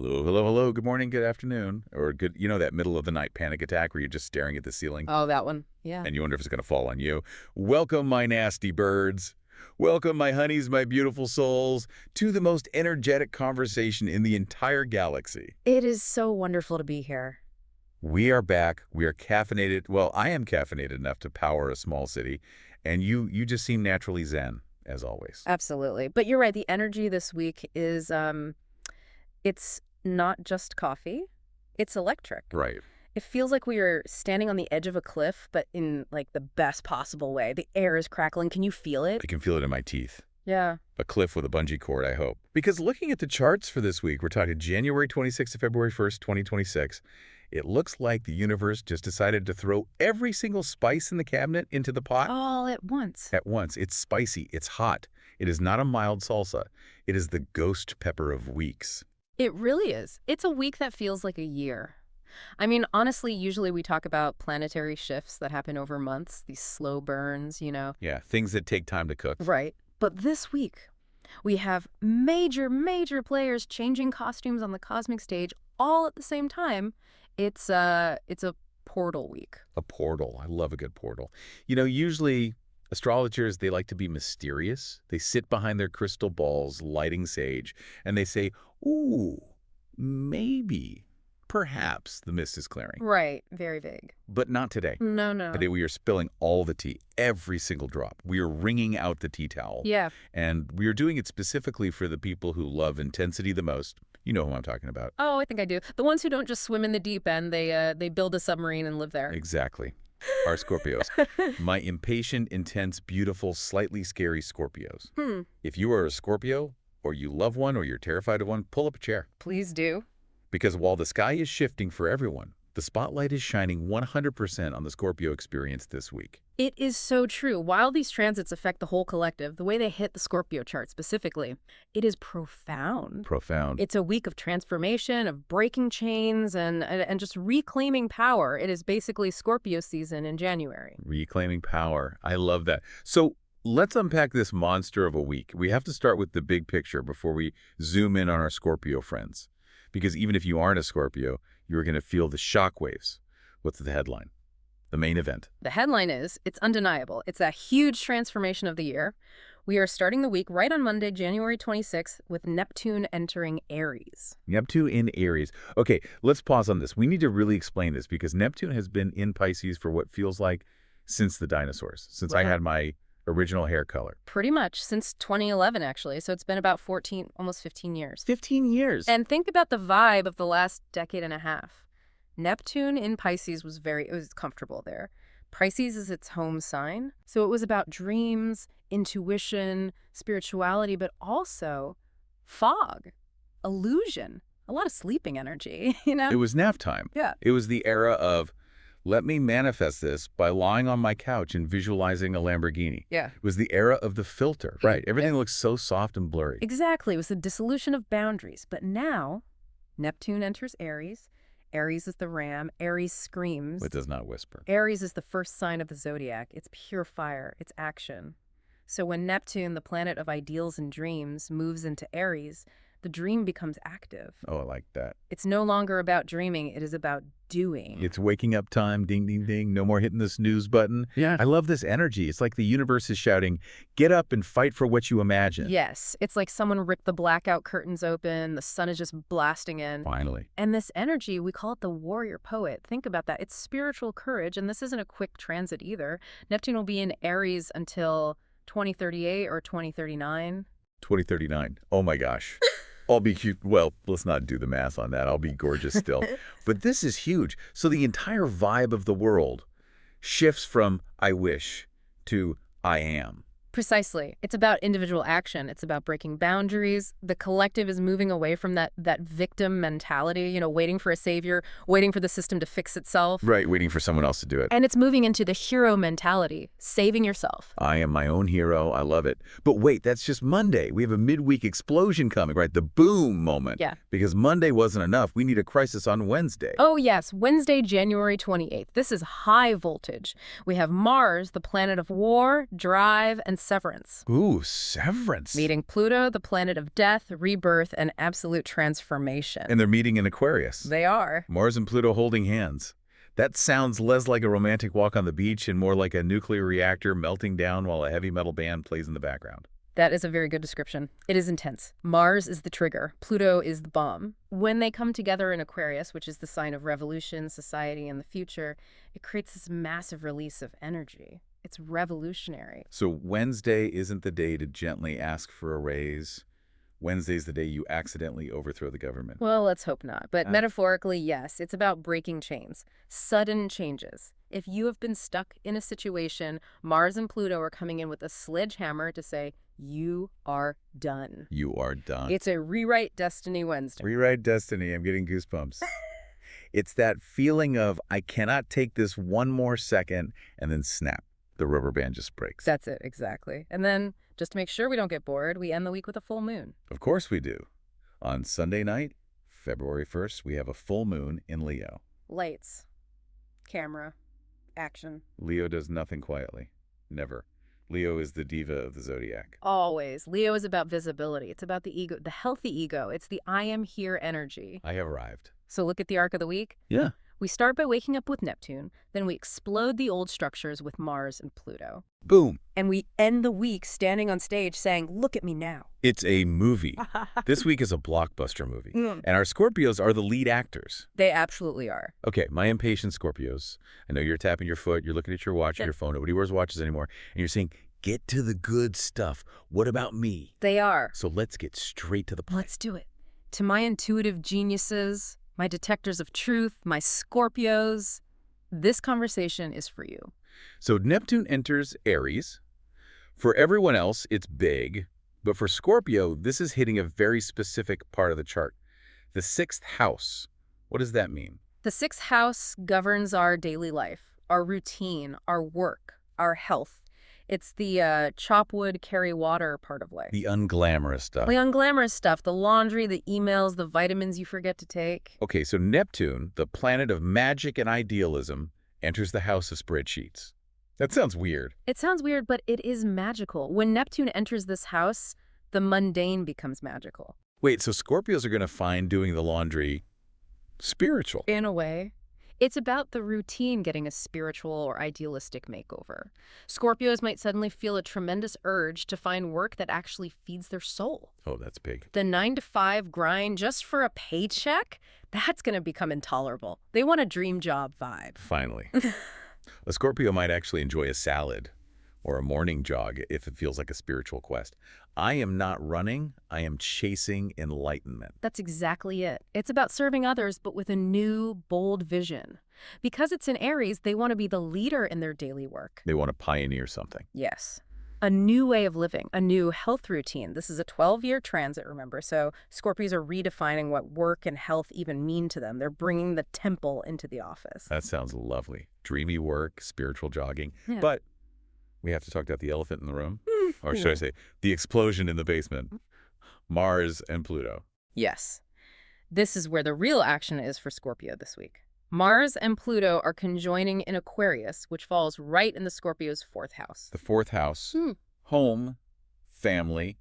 Hello, hello, hello. Good morning, good afternoon. Or good, that middle of the night panic attack where you're just staring at the ceiling Oh, that one. Yeah. and you wonder if it's going to fall on you. Welcome, my nasty birds. Welcome, my honeys, my beautiful souls, to the most energetic conversation in the entire galaxy. It is so wonderful to be here. We are back. We are caffeinated. Well, I am caffeinated enough to power a small city, and you just seem naturally zen, as always. Absolutely. But you're right. The energy this week is, it's not just coffee. It's electric. Right. It feels like we are standing on the edge of a cliff, but in like the best possible way. The air is crackling. Can you feel it? I can feel it in my teeth. Yeah. A cliff with a bungee cord, I hope. Because looking at the charts for this week, we're talking January 26th to February 1st, 2026. It looks like the universe just decided to throw every single spice in the cabinet into the pot. All at once. At once. It's spicy. It's hot. It is not a mild salsa. It is the ghost pepper of weeks. It really is. It's a week that feels like a year. I mean, honestly, usually we talk about planetary shifts that happen over months, these slow burns, Yeah, things that take time to cook. Right. But this week, we have major players changing costumes on the cosmic stage all at the same time. It's a portal week. A portal. I love a good portal. Usually astrologers, they like to be mysterious. They sit behind their crystal balls, lighting sage, and they say, ooh, maybe, perhaps the mist is clearing. Right. Very vague. But not today. No. Today we are spilling all the tea, every single drop. We are wringing out the tea towel. Yeah. And we are doing it specifically for the people who love intensity the most. You know who I'm talking about. Oh, I think I do. The ones who don't just swim in the deep end, they build a submarine and live there. Exactly. Our Scorpios. My impatient, intense, beautiful, slightly scary Scorpios. If you are a Scorpio, or you love one, or you're terrified of one, pull up a chair. Please do. Because while the sky is shifting for everyone, the spotlight is shining 100% on the Scorpio experience this week. It is so true. While these transits affect the whole collective, the way they hit the Scorpio chart specifically, it is profound. Profound. It's a week of transformation, of breaking chains, and just reclaiming power. It is basically Scorpio season in January. Reclaiming power. I love that. So let's unpack this monster of a week. We have to start with the big picture before we zoom in on our Scorpio friends. Because even if you aren't a Scorpio, you're going to feel the shockwaves. What's the headline? The main event. The headline is, it's undeniable. It's a huge transformation of the year. We are starting the week right on Monday, January 26th, with Neptune entering Aries. Neptune in Aries. Okay, let's pause on this. We need to really explain this because Neptune has been in Pisces for what feels like since the dinosaurs, since I had my original hair color. Pretty much since 2011, actually. So it's been about 14, almost 15 years. 15 years. And think about the vibe of the last decade and a half. Neptune in Pisces it was comfortable there. Pisces is its home sign. So it was about dreams, intuition, spirituality, but also fog, illusion, a lot of sleeping energy, It was nap time. Yeah. It was the era of, let me manifest this by lying on my couch and visualizing a Lamborghini. Yeah. It was the era of the filter. Right. Everything looks so soft and blurry. Exactly. It was the dissolution of boundaries. But now, Neptune enters Aries. Aries is the ram. Aries screams. It does not whisper. Aries is the first sign of the Zodiac. It's pure fire. It's action. So when Neptune, the planet of ideals and dreams, moves into Aries, the dream becomes active. Oh, I like that. It's no longer about dreaming. It is about doing. It's waking up time, ding, ding, ding. No more hitting the snooze button. Yeah. I love this energy. It's like the universe is shouting, get up and fight for what you imagine. Yes. It's like someone ripped the blackout curtains open. The sun is just blasting in. Finally. And this energy, we call it the warrior poet. Think about that. It's spiritual courage. And this isn't a quick transit either. Neptune will be in Aries until 2038 or 2039. 2039. Oh my gosh. I'll be cute. Well, let's not do the math on that. I'll be gorgeous still. But this is huge. So the entire vibe of the world shifts from I wish to I am. Precisely. It's about individual action. It's about breaking boundaries. The collective is moving away from that victim mentality, waiting for a savior, waiting for the system to fix itself. Right, waiting for someone else to do it. And it's moving into the hero mentality, saving yourself. I am my own hero. I love it. But wait, that's just Monday. We have a midweek explosion coming, right? The boom moment. Yeah. Because Monday wasn't enough. We need a crisis on Wednesday. Oh, yes. Wednesday, January 28th. This is high voltage. We have Mars, the planet of war, drive, and severance. Ooh, severance. Meeting Pluto, the planet of death, rebirth, and absolute transformation. And they're meeting in Aquarius. They are. Mars and Pluto holding hands. That sounds less like a romantic walk on the beach and more like a nuclear reactor melting down while a heavy metal band plays in the background. That is a very good description. It is intense. Mars is the trigger. Pluto is the bomb. When they come together in Aquarius, which is the sign of revolution, society, and the future, it creates this massive release of energy. It's revolutionary. So Wednesday isn't the day to gently ask for a raise. Wednesday's the day you accidentally overthrow the government. Well, let's hope not. But metaphorically, yes, it's about breaking chains, sudden changes. If you have been stuck in a situation, Mars and Pluto are coming in with a sledgehammer to say, you are done. You are done. It's a rewrite destiny Wednesday. Rewrite destiny. I'm getting goosebumps. It's that feeling of, I cannot take this one more second, and then snap. The rubber band just breaks. That's it, exactly. And then, just to make sure we don't get bored, we end the week with a full moon. Of course we do. On Sunday night, February 1st, we have a full moon in Leo. Lights, camera, action. Leo does nothing quietly. Never. Leo is the diva of the Zodiac. Always. Leo is about visibility. It's about the ego, the healthy ego. It's the I am here energy. I have arrived. So look at the arc of the week. Yeah. We start by waking up with Neptune, then we explode the old structures with Mars and Pluto. Boom. And we end the week standing on stage saying, look at me now. It's a movie. This week is a blockbuster movie. And our Scorpios are the lead actors. They absolutely are. Okay, my impatient Scorpios. I know you're tapping your foot, you're looking at your watch or your phone. Nobody wears watches anymore. And you're saying, get to the good stuff. What about me? They are. So let's get straight to the point. Let's do it. To my intuitive geniuses, my detectors of truth, my Scorpios, this conversation is for you. So Neptune enters Aries. For everyone else, it's big. But for Scorpio, this is hitting a very specific part of the chart. The 6th house. What does that mean? The 6th house governs our daily life, our routine, our work, our health. It's the chop wood, carry water part of life. The unglamorous stuff. The unglamorous stuff, the laundry, the emails, the vitamins you forget to take. Okay, so Neptune, the planet of magic and idealism, enters the house of spreadsheets. That sounds weird. It sounds weird, but it is magical. When Neptune enters this house, the mundane becomes magical. Wait, so Scorpios are going to find doing the laundry spiritual? In a way. It's about the routine getting a spiritual or idealistic makeover. Scorpios might suddenly feel a tremendous urge to find work that actually feeds their soul. Oh, that's big. The 9-to-5 grind just for a paycheck, that's going to become intolerable. They want a dream job vibe. Finally. A Scorpio might actually enjoy a salad or a morning jog if it feels like a spiritual quest. I am not running, I am chasing enlightenment. That's exactly it. It's about serving others, but with a new, bold vision. Because it's in Aries, they want to be the leader in their daily work. They want to pioneer something. Yes. A new way of living, a new health routine. This is a 12-year transit, remember, so Scorpios are redefining what work and health even mean to them. They're bringing the temple into the office. That sounds lovely. Dreamy work, spiritual jogging. Yeah. But we have to talk about the elephant in the room. Or should I say, the explosion in the basement. Mars and Pluto. Yes. This is where the real action is for Scorpio this week. Mars and Pluto are conjoining in Aquarius, which falls right in the Scorpio's 4th house. The 4th house. Home, family,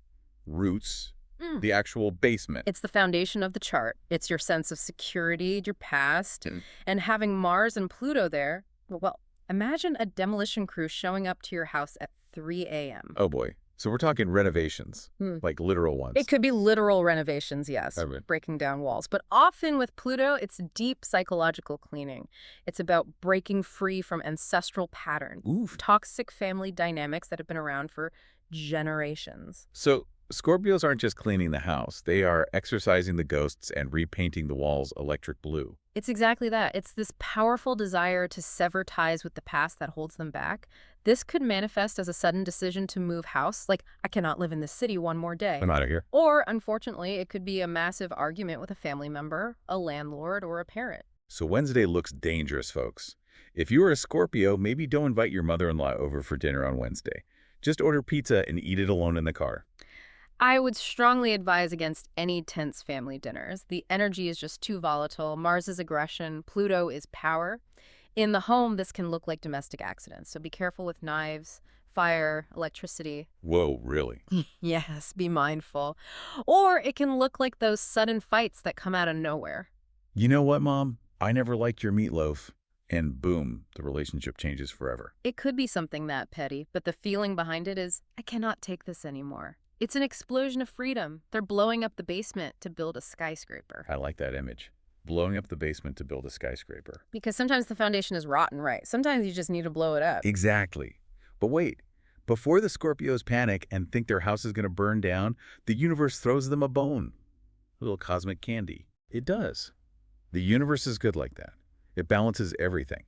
roots, the actual basement. It's the foundation of the chart. It's your sense of security, your past. And having Mars and Pluto there, well, imagine a demolition crew showing up to your house at 3 a.m. Oh, boy. So we're talking renovations, like literal ones. It could be literal renovations, yes, breaking down walls. But often with Pluto, it's deep psychological cleaning. It's about breaking free from ancestral patterns, toxic family dynamics that have been around for generations. So Scorpios aren't just cleaning the house. They are exorcising the ghosts and repainting the walls electric blue. It's exactly that. It's this powerful desire to sever ties with the past that holds them back. This could manifest as a sudden decision to move house, like, I cannot live in this city one more day. I'm out of here. Or, unfortunately, it could be a massive argument with a family member, a landlord, or a parent. So Wednesday looks dangerous, folks. If you are a Scorpio, maybe don't invite your mother-in-law over for dinner on Wednesday. Just order pizza and eat it alone in the car. I would strongly advise against any tense family dinners. The energy is just too volatile. Mars is aggression. Pluto is power. In the home, this can look like domestic accidents, so be careful with knives, fire, electricity. Whoa, really? Yes, be mindful. Or it can look like those sudden fights that come out of nowhere. You know what, Mom? I never liked your meatloaf. And boom, the relationship changes forever. It could be something that petty, but the feeling behind it is, I cannot take this anymore. It's an explosion of freedom. They're blowing up the basement to build a skyscraper. I like that image. Blowing up the basement to build a skyscraper. Because sometimes the foundation is rotten, right? Sometimes you just need to blow it up. Exactly. But wait, before the Scorpios panic and think their house is going to burn down, the universe throws them a bone. A little cosmic candy. It does. The universe is good like that. It balances everything.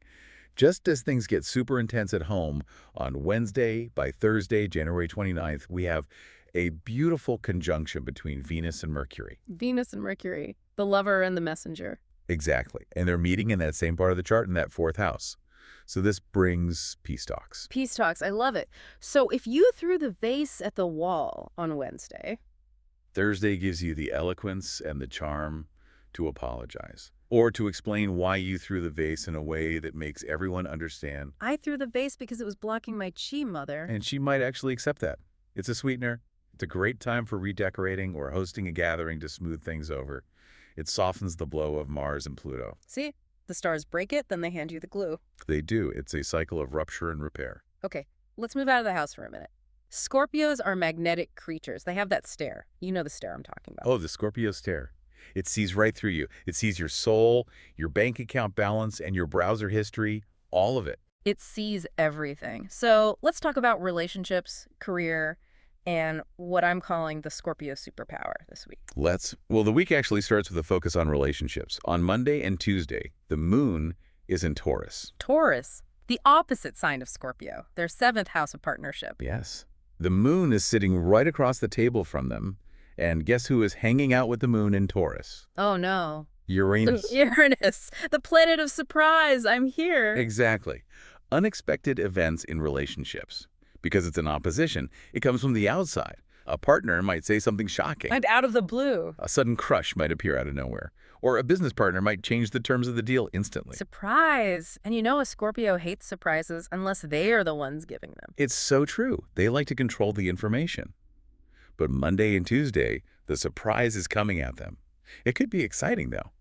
Just as things get super intense at home, on Wednesday, by Thursday, January 29th, we have a beautiful conjunction between Venus and Mercury. Venus and Mercury, the lover and the messenger. Exactly. And they're meeting in that same part of the chart in that fourth house. So this brings peace talks. Peace talks, I love it. So if you threw the vase at the wall on Wednesday... Thursday gives you the eloquence and the charm to apologize, or to explain why you threw the vase in a way that makes everyone understand. I threw the vase because it was blocking my chi, Mother. And she might actually accept that. It's a sweetener. It's a great time for redecorating or hosting a gathering to smooth things over. It softens the blow of Mars and Pluto. See? The stars break it, then they hand you the glue. They do. It's a cycle of rupture and repair. Okay, let's move out of the house for a minute. Scorpios are magnetic creatures. They have that stare. You know the stare I'm talking about. Oh, the Scorpio stare. It sees right through you. It sees your soul, your bank account balance, and your browser history, all of it. It sees everything. So let's talk about relationships, career, and what I'm calling the Scorpio superpower this week. Well, the week actually starts with a focus on relationships. On Monday and Tuesday, the moon is in Taurus. Taurus, the opposite sign of Scorpio, their seventh house of partnership. Yes. The moon is sitting right across the table from them. And guess who is hanging out with the moon in Taurus? Oh, no. Uranus. Uranus, the planet of surprise. I'm here. Exactly. Unexpected events in relationships. Because it's an opposition, it comes from the outside. A partner might say something shocking. And out of the blue. A sudden crush might appear out of nowhere. Or a business partner might change the terms of the deal instantly. Surprise. And you know a Scorpio hates surprises unless they are the ones giving them. It's so true. They like to control the information. But Monday and Tuesday, the surprise is coming at them. It could be exciting, though.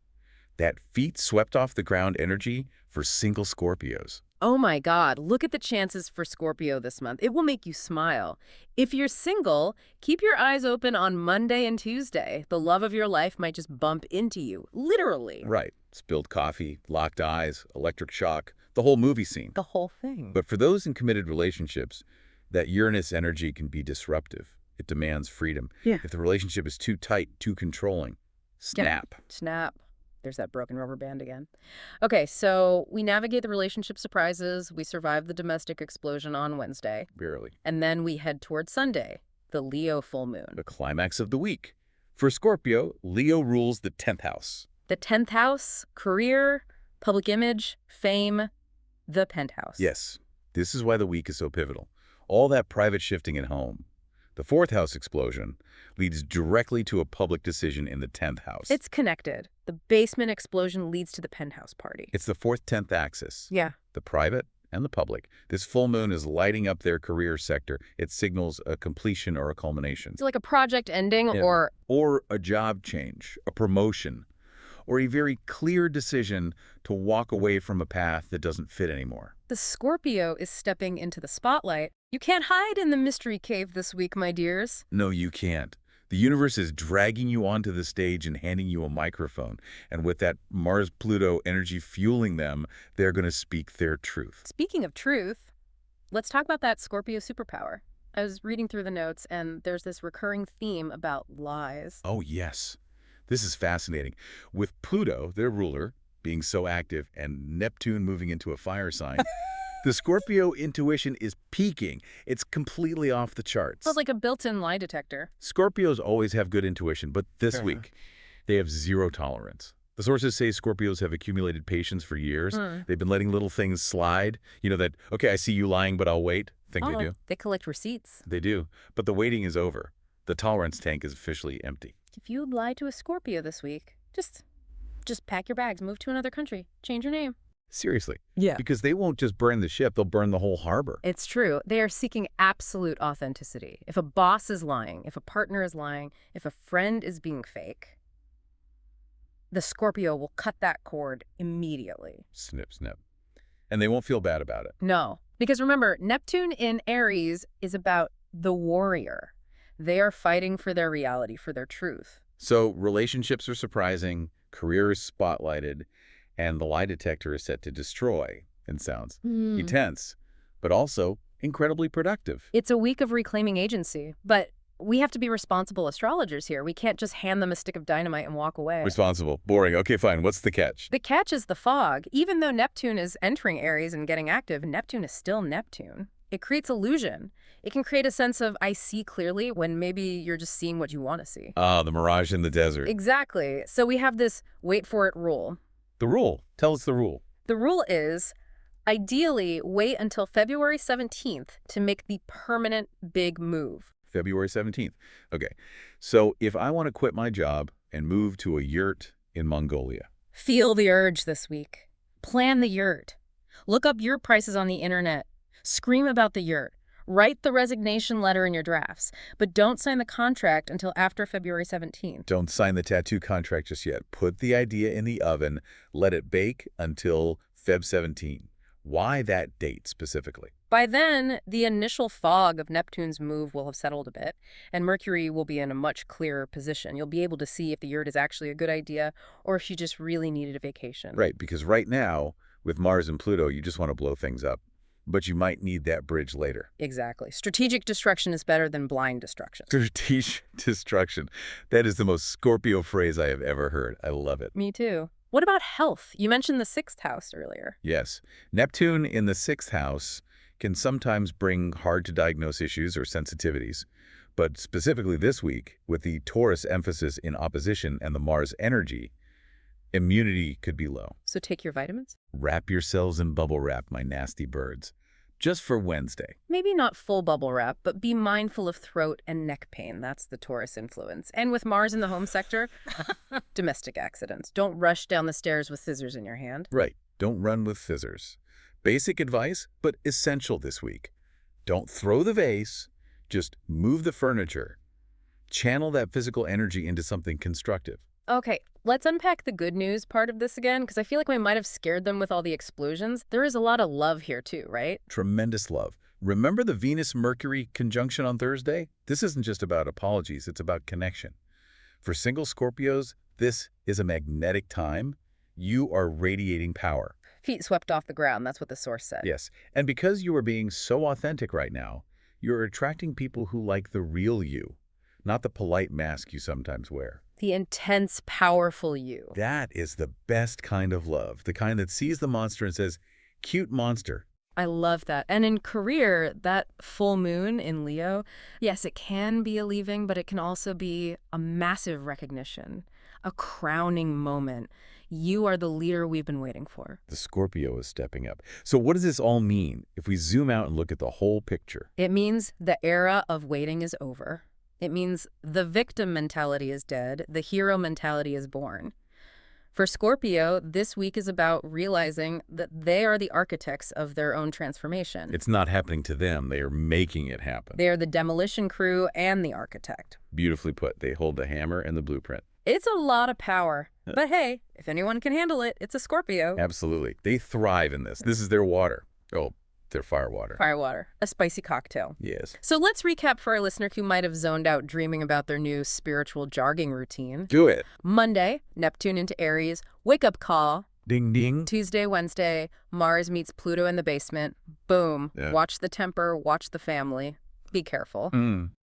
That feet swept off the ground energy for single Scorpios. Oh my God, look at the chances for Scorpio this month. It will make you smile. If you're single, keep your eyes open on Monday and Tuesday. The love of your life might just bump into you, literally. Right. Spilled coffee, locked eyes, electric shock, the whole movie scene. The whole thing. But for those in committed relationships, that Uranus energy can be disruptive. It demands freedom. Yeah. If the relationship is too tight, too controlling, snap. Snap. There's that broken rubber band again. Okay, so we navigate the relationship surprises. We survive the domestic explosion on Wednesday. Barely. And then we head toward Sunday, the Leo full moon. The climax of the week. For Scorpio, Leo rules the 10th house. The 10th house, career, public image, fame, the penthouse. Yes. This is why the week is so pivotal. All that private shifting at home. The 4th house explosion leads directly to a public decision in the 10th house. It's connected. The basement explosion leads to the penthouse party. It's the 4th-10th axis. Yeah. The private and the public. This full moon is lighting up their career sector. It signals a completion or a culmination. It's like a project ending Or a job change, a promotion, or a very clear decision to walk away from a path that doesn't fit anymore. The Scorpio is stepping into the spotlight. You can't hide in the mystery cave this week, my dears. No, you can't. The universe is dragging you onto the stage and handing you a microphone. And with that Mars-Pluto energy fueling them, they're going to speak their truth. Speaking of truth, let's talk about that Scorpio superpower. I was reading through the notes, and there's this recurring theme about lies. Oh, yes. This is fascinating. With Pluto, their ruler, being so active, and Neptune moving into a fire sign, the Scorpio intuition is peaking. It's completely off the charts. Sounds like a built-in lie detector. Scorpios always have good intuition, but this week, they have zero tolerance. The sources say Scorpios have accumulated patience for years. They've been letting little things slide. You know that, okay, I see you lying, but I'll wait thing they do. They collect receipts. They do. But the waiting is over. The tolerance tank is officially empty. If you lie to a Scorpio this week, just pack your bags, move to another country, change your name. Seriously. Yeah. Because they won't just burn the ship, they'll burn the whole harbor. It's true. They are seeking absolute authenticity. If a boss is lying, if a partner is lying, if a friend is being fake, the Scorpio will cut that cord immediately. Snip, snip. And they won't feel bad about it. No. Because remember, Neptune in Aries is about the warrior. They are fighting for their reality, for their truth. So relationships are surprising, career is spotlighted, and the lie detector is set to destroy, and sounds intense, but also incredibly productive. It's a week of reclaiming agency, but we have to be responsible astrologers here. We can't just hand them a stick of dynamite and walk away. Responsible. Boring. Okay, fine. What's the catch? The catch is the fog. Even though Neptune is entering Aries and getting active, Neptune is still Neptune. It creates illusion. It can create a sense of, I see clearly, when maybe you're just seeing what you want to see. Ah, the mirage in the desert. Exactly. So we have this wait for it rule. The rule. Tell us the rule. The rule is, ideally, wait until February 17th to make the permanent big move. February 17th. Okay. So if I want to quit my job and move to a yurt in Mongolia. Feel the urge this week. Plan the yurt. Look up yurt prices on the internet. Scream about the yurt. Write the resignation letter in your drafts, but don't sign the contract until after February 17th. Don't sign the tattoo contract just yet. Put the idea in the oven. Let it bake until Feb 17. Why that date specifically? By then, the initial fog of Neptune's move will have settled a bit, and Mercury will be in a much clearer position. You'll be able to see if the yurt is actually a good idea or if you just really needed a vacation. Right, because right now, with Mars and Pluto, you just want to blow things up. But you might need that bridge later. Exactly. Strategic destruction is better than blind destruction. Strategic destruction. That is the most Scorpio phrase I have ever heard. I love it. Me too. What about health? You mentioned the 6th house earlier. Yes. Neptune in the 6th house can sometimes bring hard-to-diagnose issues or sensitivities. But specifically this week, with the Taurus emphasis in opposition and the Mars energy, immunity could be low. So take your vitamins? Wrap yourselves in bubble wrap, my nasty birds. Just for Wednesday. Maybe not full bubble wrap, but be mindful of throat and neck pain. That's the Taurus influence. And with Mars in the home sector, domestic accidents. Don't rush down the stairs with scissors in your hand. Right. Don't run with scissors. Basic advice, but essential this week. Don't throw the vase. Just move the furniture. Channel that physical energy into something constructive. Okay, let's unpack the good news part of this again, because I feel like we might have scared them with all the explosions. There is a lot of love here too, right? Tremendous love. Remember the Venus-Mercury conjunction on Thursday? This isn't just about apologies, it's about connection. For single Scorpios, this is a magnetic time. You are radiating power. Feet swept off the ground, that's what the source said. Yes, and because you are being so authentic right now, you're attracting people who like the real you, not the polite mask you sometimes wear. The intense, powerful you. That is the best kind of love, the kind that sees the monster and says, cute monster. I love that. And in career, that full moon in Leo, yes, it can be a leaving, but it can also be a massive recognition, a crowning moment. You are the leader we've been waiting for. The Scorpio is stepping up. So what does this all mean if we zoom out and look at the whole picture? It means the era of waiting is over. It means the victim mentality is dead, the hero mentality is born. For Scorpio, this week is about realizing that they are the architects of their own transformation. It's not happening to them. They are making it happen. They are the demolition crew and the architect. Beautifully put. They hold the hammer and the blueprint. It's a lot of power. But hey, if anyone can handle it, it's a Scorpio. Absolutely. They thrive in this. This is their water. Oh, their fire water. Fire water. A spicy cocktail. Yes. So let's recap for our listener who might have zoned out dreaming about their new spiritual jogging routine. Do it. Monday, Neptune into Aries. Wake up call. Ding, ding. Tuesday, Wednesday, Mars meets Pluto in the basement. Boom. Yeah. Watch the temper, watch the family. Be careful.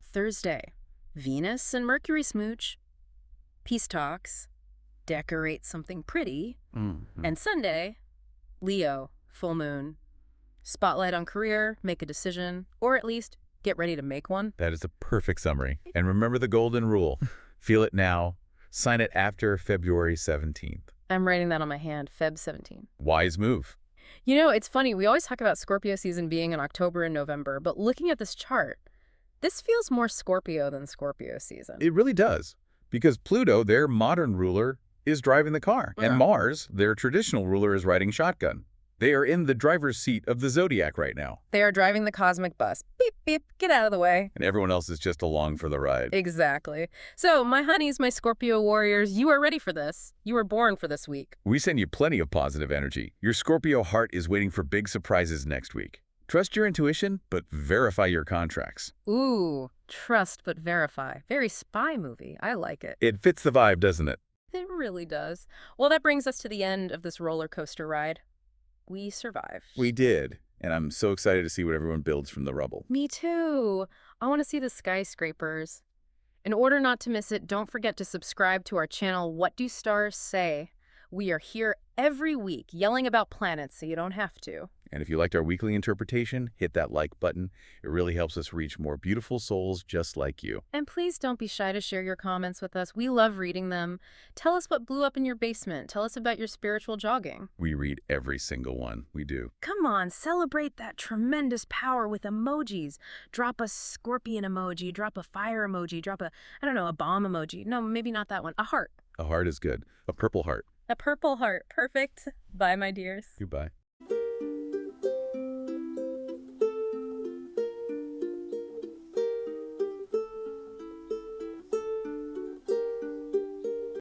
Thursday, Venus and Mercury smooch. Peace talks. Decorate something pretty. And Sunday, Leo, full moon. Spotlight on career, make a decision, or at least get ready to make one. That is a perfect summary. And remember the golden rule. Feel it now. Sign it after February 17th. I'm writing that on my hand, Feb 17. Wise move. You know, it's funny. We always talk about Scorpio season being in October and November, but looking at this chart, this feels more Scorpio than Scorpio season. It really does. Because Pluto, their modern ruler, is driving the car. Yeah. And Mars, their traditional ruler, is riding shotgun. They are in the driver's seat of the Zodiac right now, They are driving the cosmic bus. Beep, beep, get out of the way. and everyone else is just along for the ride. Exactly. So, my honeys, my Scorpio warriors, you are ready for this. You were born for this week. We send you plenty of positive energy. Your Scorpio heart is waiting for big surprises next week. Trust your intuition, but verify your contracts. Ooh, trust but verify. Very spy movie. I like it. It fits the vibe, doesn't it? It really does. Well, that brings us to the end of this roller coaster ride. We survived. We did, and I'm so excited to see what everyone builds from the rubble. Me too. I want to see the skyscrapers. In order not to miss it, don't forget to subscribe to our channel, What Do Stars Say? We are here every week yelling about planets so you don't have to. And if you liked our weekly interpretation, hit that like button. It really helps us reach more beautiful souls just like you. And please don't be shy to share your comments with us. We love reading them. Tell us what blew up in your basement. Tell us about your spiritual jogging. We read every single one. We do. Come on, celebrate that tremendous power with emojis. Drop a scorpion emoji, drop a fire emoji, drop a, I don't know, a bomb emoji. No, maybe not that one. A heart. A heart is good. A purple heart. A purple heart. Perfect. Bye, my dears. Goodbye.